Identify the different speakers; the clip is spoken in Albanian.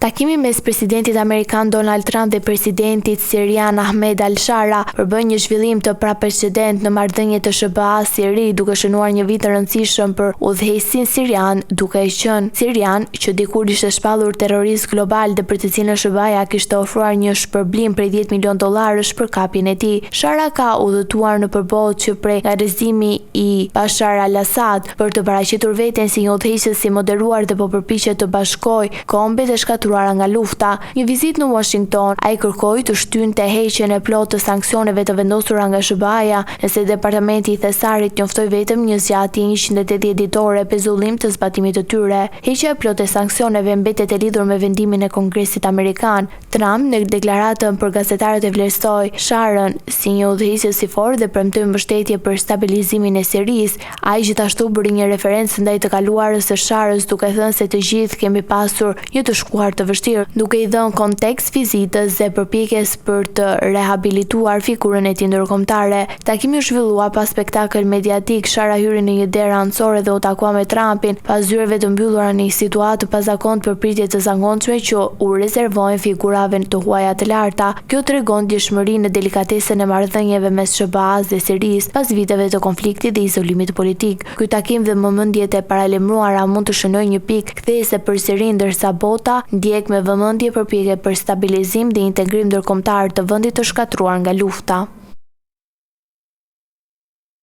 Speaker 1: Takimi mes presidentit amerikan Donald Trump dhe presidentit sirian Ahmed al-Shara përbën një zhvillim të praprecedent në marrëdhëniet të SBA-Siri, duke shënuar një vit të rëndësishëm për udhëheqësin sirian, duke qenë Sirian që dikur ishte shpallur terrorist global dhe për të cilën SBA-ja kishte ofruar një shpërblim prej $10 milion për kapjen e tij. Shara ka udhëtuar në përballë që prej garëzimi i Bashar al-Assad për të paraqitur veten si një udhëheqës i moderuar dhe po përpiqet të bashkojë kombet e shkatruara nga lufta. Një vizitë në Washington, ai kërkoi të shtynte heqjen e plotë të sanksioneve të vendosura nga SBA-ja, nëse departamenti i thesarit njoftoi vetëm një zgjatje 180 ditore pezullim të zbatimit të tyre. Heqja e plotë e sanksioneve mbetet e lidhur me vendimin e Kongresit Amerikan. Trump në deklaratën për gazetarët e vlerësoi Sharën si një udhëheqës i fortë dhe premtoi mbështetje për stabilizimin e Sirisë. Ai gjithashtu bëri një referencë ndaj të kaluarës së Sharës, duke thënë se të gjithë kemi pasur një të shkuar të vështirë, duke i dhënë kontekst vizitës dhe përpjekjes për të rehabilituar figurën e tij ndërkombëtare. Takimi u zhvillua pas spektakël mediatik. Shara hyri në një derë anësore dhe u takua me Trumpin pas zyreve të mbyllura në një situatë të pazakontë për pritje të zakonshme që u rezervojnë figurave të huaja të larta. Kjo tregon djeshmërinë në delikatesën e marrëdhënieve mes SBA-s dhe Sirisë pas viteve të konfliktit dhe izolimit politik. Ky takim dhe momëndjet e paralajmëruara mund të shënojë një pikë kthese për Sirinë, ndërsa bota ndjek me vëmendje përpjekje për stabilizim dhe integrim ndërkombëtar të vendit të shkatruar nga lufta.